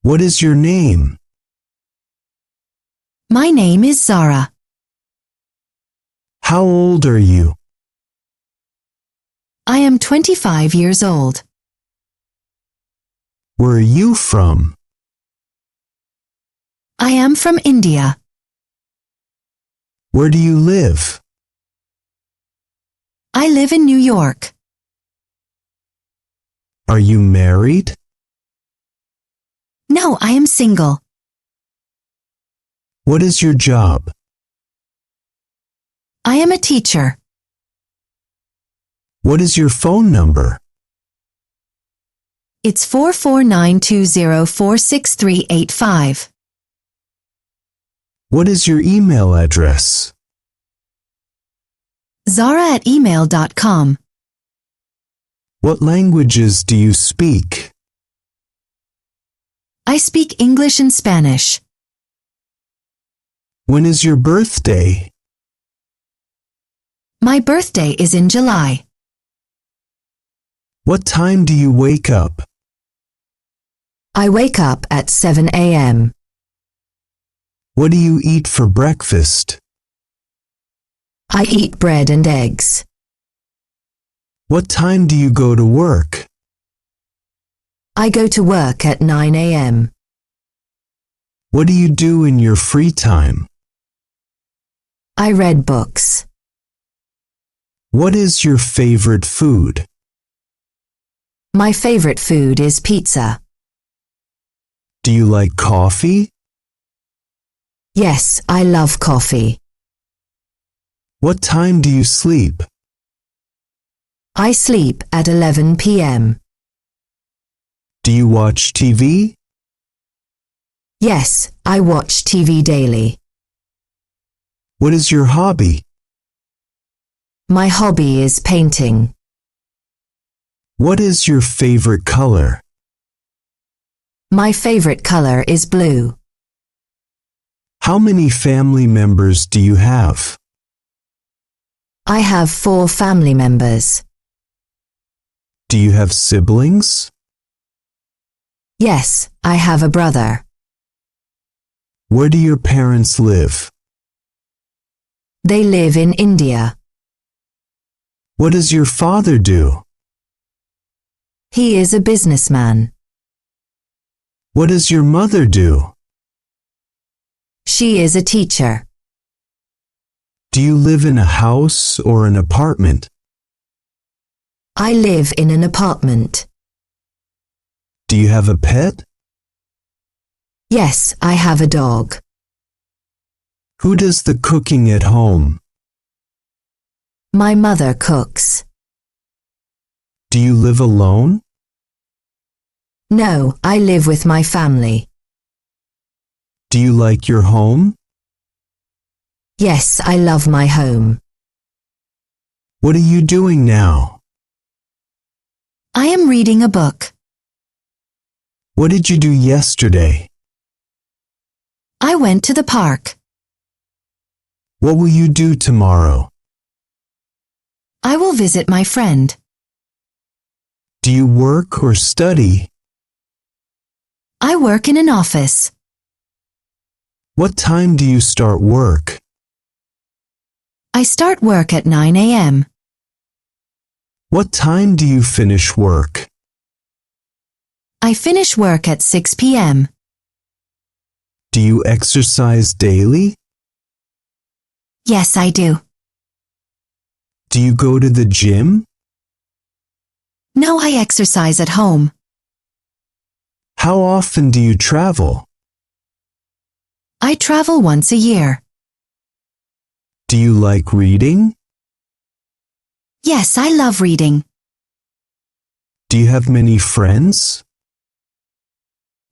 What is your name? My name is Zara. How old are you? I am 25 years old. Where are you from? I am from India. Where do you live? I live in New York. Are you married? No, I am single. What is your job? I am a teacher. What is your phone number? It's 44920463885. What is your email address? Zara@email.com. What languages do you speak? I speak English and Spanish. When is your birthday? My birthday is in July. What time do you wake up? I wake up at 7 a.m. What do you eat for breakfast? I eat bread and eggs. What time do you go to work? I go to work at 9 a.m. What do you do in your free time? I read books. What is your favorite food? My favorite food is pizza. Do you like coffee? Yes, I love coffee. What time do you sleep? I sleep at 11 p.m. Do you watch TV? Yes, I watch TV daily. What is your hobby? My hobby is painting. What is your favorite color? My favorite color is blue. How many family members do you have? I have 4 family members. Do you have siblings? Yes, I have a brother. Where do your parents live? They live in India. What does your father do? He is a businessman. What does your mother do? She is a teacher. Do you live in a house or an apartment? I live in an apartment. Do you have a pet? Yes, I have a dog. Who does the cooking at home? My mother cooks. Do you live alone? No, I live with my family. Do you like your home? Yes, I love my home. What are you doing now? I am reading a book. What did you do yesterday? I went to the park. What will you do tomorrow? I will visit my friend. Do you work or study? I work in an office. What time do you start work? I start work at 9 a.m. What time do you finish work? I finish work at 6 p.m. Do you exercise daily? Yes, I do. Do you go to the gym? No, I exercise at home. How often do you travel? I travel once a year. Do you like reading? Yes, I love reading. Do you have many friends?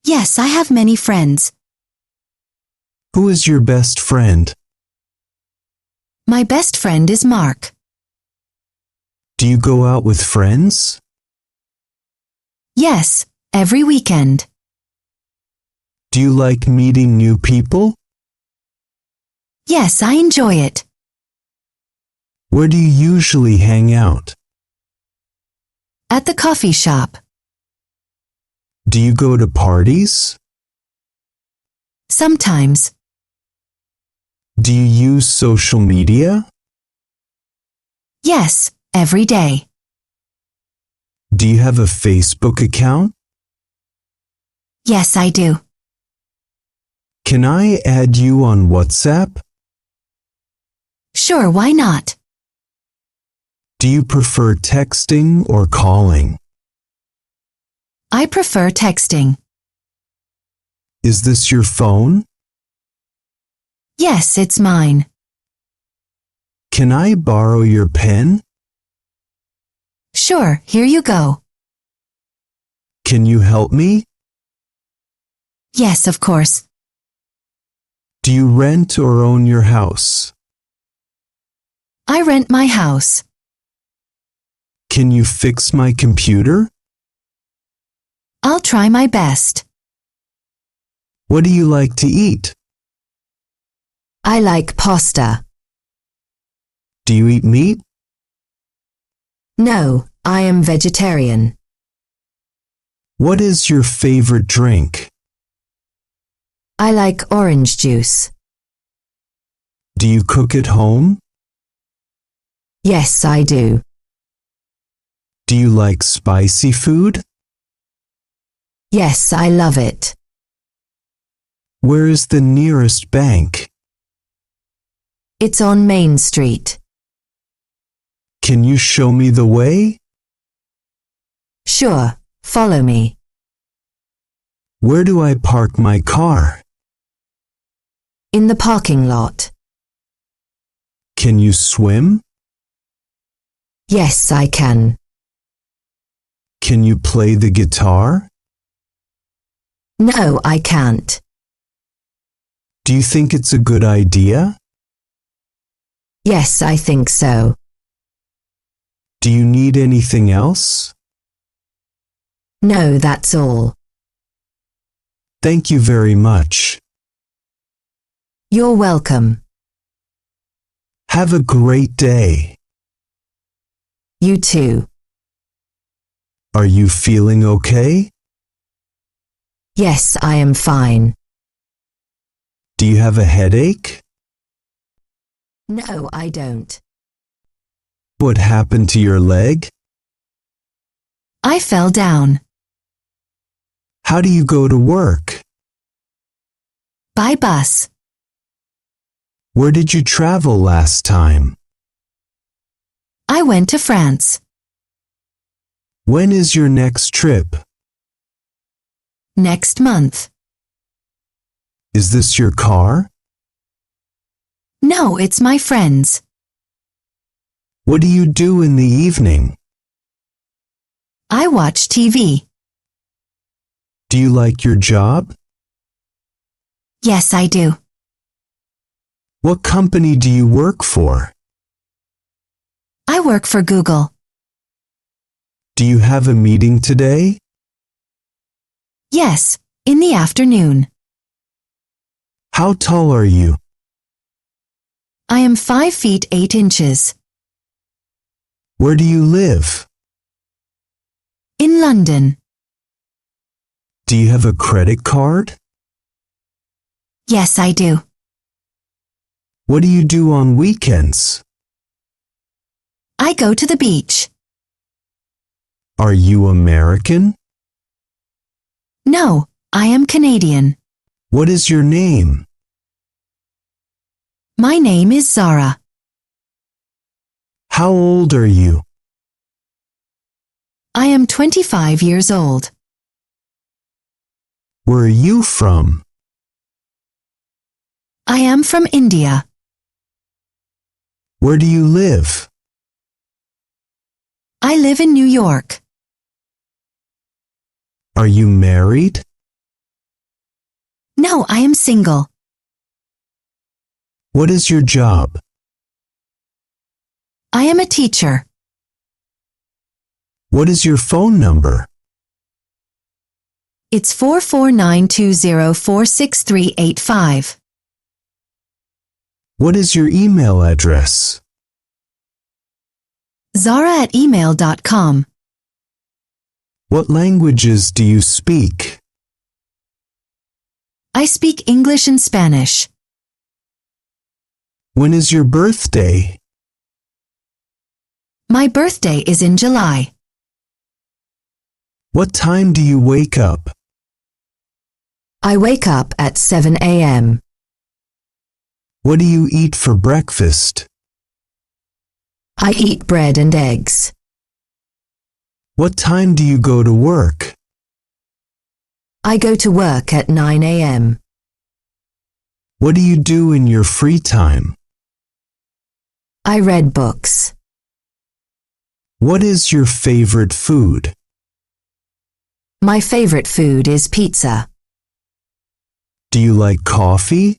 Yes, I have many friends. Who is your best friend? My best friend is Mark. Do you go out with friends? Yes, every weekend. Do you like meeting new people? Yes, I enjoy it. Where do you usually hang out? At the coffee shop. Do you go to parties? Sometimes. Do you use social media? Yes, every day. Do you have a Facebook account? Yes, I do. Can I add you on WhatsApp? Sure, why not? Do you prefer texting or calling? I prefer texting. Is this your phone? Yes, it's mine. Can I borrow your pen? Sure, here you go. Can you help me? Yes, of course. Do you rent or own your house? I rent my house. Can you fix my computer? I'll try my best. What do you like to eat? I like pasta. Do you eat meat? No, I am vegetarian. What is your favorite drink? I like orange juice. Do you cook at home? Yes, I do. Do you like spicy food? Yes, I love it. Where is the nearest bank? It's on Main Street. Can you show me the way? Sure, follow me. Where do I park my car? In the parking lot. Can you swim? Yes, I can. Can you play the guitar? No, I can't. Do you think it's a good idea? Yes, I think so. Do you need anything else? No, that's all. Thank you very much. You're welcome. Have a great day. You too. Are you feeling okay? Yes, I am fine. Do you have a headache? No, I don't. What happened to your leg? I fell down. How do you go to work? By bus. Where did you travel last time? I went to France. When is your next trip? Next month. Is this your car? No, it's my friend's. What do you do in the evening? I watch TV. Do you like your job? Yes, I do. What company do you work for? I work for Google. Do you have a meeting today? Yes, in the afternoon. How tall are you? I am 5 feet 8 inches. Where do you live? In London. Do you have a credit card? Yes, I do. What do you do on weekends? I go to the beach. Are you American? No, I am Canadian. What is your name? My name is Zara. How old are you? I am 25 years old. Where are you from? I am from India. Where do you live? I live in New York. Are you married? No, I am single. What is your job? I am a teacher. What is your phone number? It's 44920463885. What is your email address? Zara@email.com. What languages do you speak? I speak English and Spanish. When is your birthday? My birthday is in July. What time do you wake up? I wake up at 7 a.m. What do you eat for breakfast? I eat bread and eggs. What time do you go to work? I go to work at 9 a.m. What do you do in your free time? I read books. What is your favorite food? My favorite food is pizza. Do you like coffee?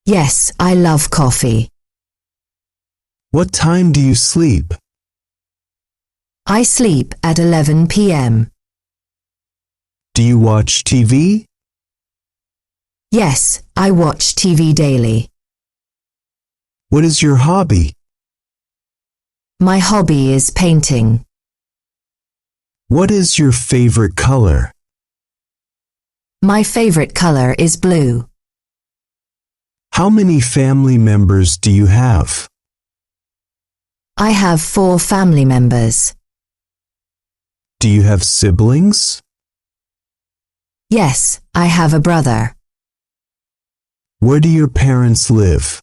Yes, I love coffee. What time do you sleep? I sleep at 11 p.m. Do you watch TV? Yes, I watch TV daily. What is your hobby? My hobby is painting. What is your favorite color? My favorite color is blue. How many family members do you have? I have 4 family members. Do you have siblings? Yes, I have a brother. Where do your parents live?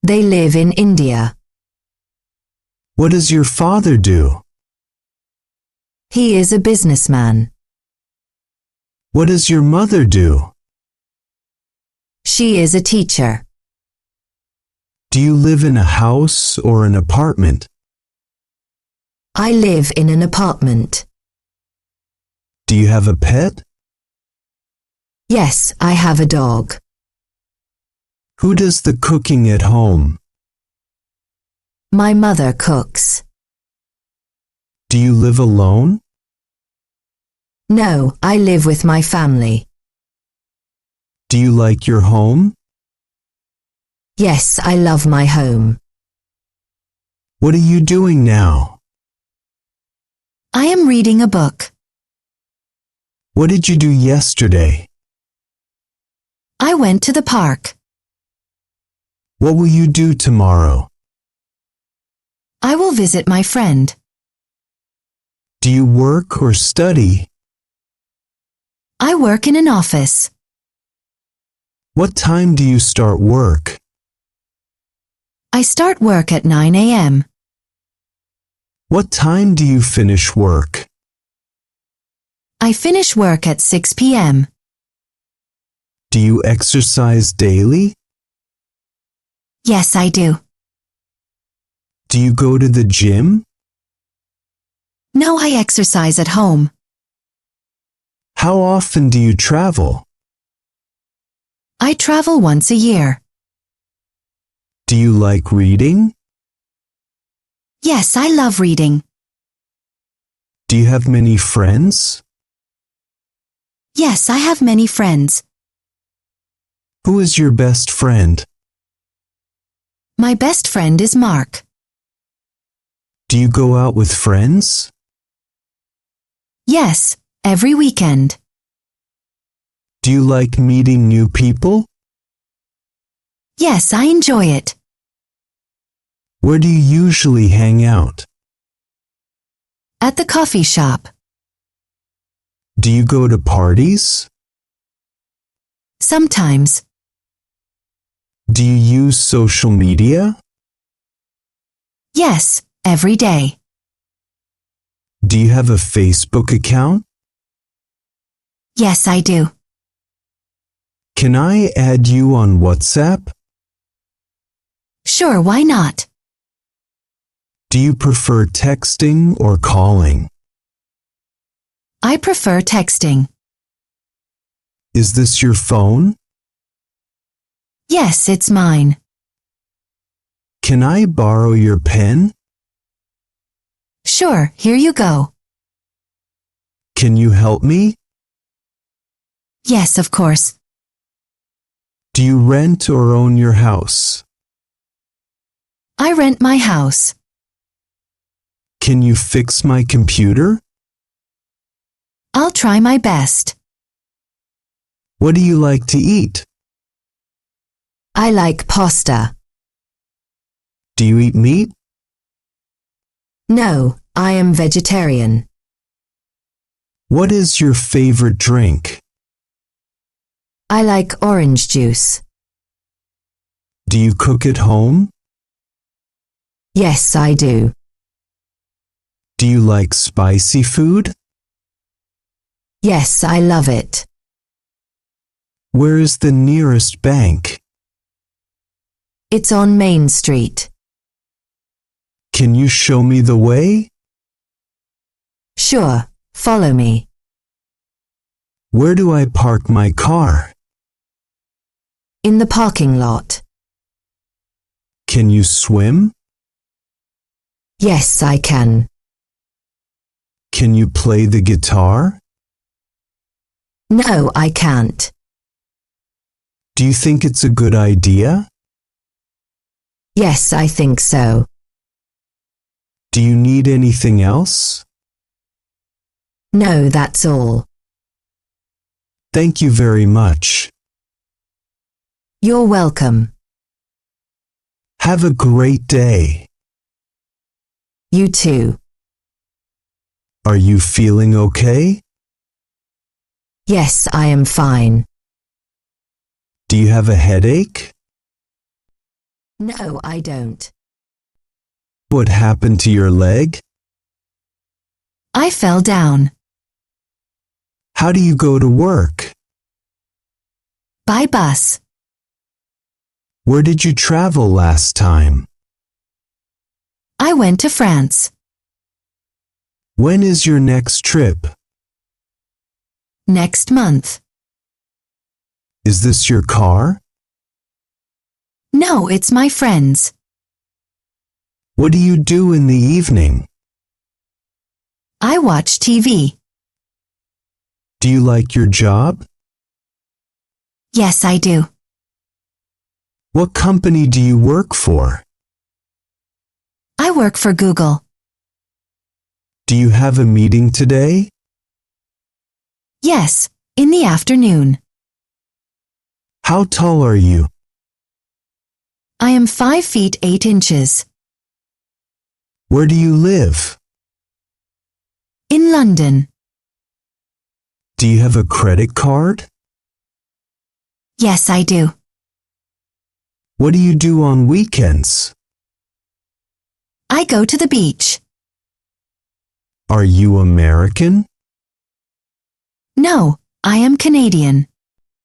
They live in India. What does your father do? He is a businessman. What does your mother do? She is a teacher. Do you live in a house or an apartment? I live in an apartment. Do you have a pet? Yes, I have a dog. Who does the cooking at home? My mother cooks. Do you live alone? No, I live with my family. Do you like your home? Yes, I love my home. What are you doing now? I am reading a book. What did you do yesterday? I went to the park. What will you do tomorrow? I will visit my friend. Do you work or study? I work in an office. What time do you start work? I start work at 9 a.m. What time do you finish work? I finish work at 6 p.m. Do you exercise daily? Yes, I do. Do you go to the gym? No, I exercise at home. How often do you travel? I travel once a year. Do you like reading? Yes, I love reading. Do you have many friends? Yes, I have many friends. Who is your best friend? My best friend is Mark. Do you go out with friends? Yes, every weekend. Do you like meeting new people? Yes, I enjoy it. Where do you usually hang out? At the coffee shop. Do you go to parties? Sometimes. Do you use social media? Yes, every day. Do you have a Facebook account? Yes, I do. Can I add you on WhatsApp? Sure, why not? Do you prefer texting or calling? I prefer texting. Is this your phone? Yes, it's mine. Can I borrow your pen? Sure, here you go. Can you help me? Yes, of course. Do you rent or own your house? I rent my house. Can you fix my computer? I'll try my best. What do you like to eat? I like pasta. Do you eat meat? No, I am vegetarian. What is your favorite drink? I like orange juice. Do you cook at home? Yes, I do. Do you like spicy food? Yes, I love it. Where is the nearest bank? It's on Main Street. Can you show me the way? Sure, follow me. Where do I park my car? In the parking lot. Can you swim? Yes, I can. Can you play the guitar? No, I can't. Do you think it's a good idea? Yes, I think so. Do you need anything else? No, that's all. Thank you very much. You're welcome. Have a great day. You too. Are you feeling okay? Yes, I am fine. Do you have a headache? No, I don't. What happened to your leg? I fell down. How do you go to work? By bus. Where did you travel last time? I went to France. When is your next trip? Next month. Is this your car? No, it's my friend's. What do you do in the evening? I watch TV. Do you like your job? Yes, I do. What company do you work for? I work for Google. Do you have a meeting today? Yes, in the afternoon. How tall are you? I am 5 feet 8 inches. Where do you live? In London. Do you have a credit card? Yes, I do. What do you do on weekends? I go to the beach. Are you American? No, I am Canadian.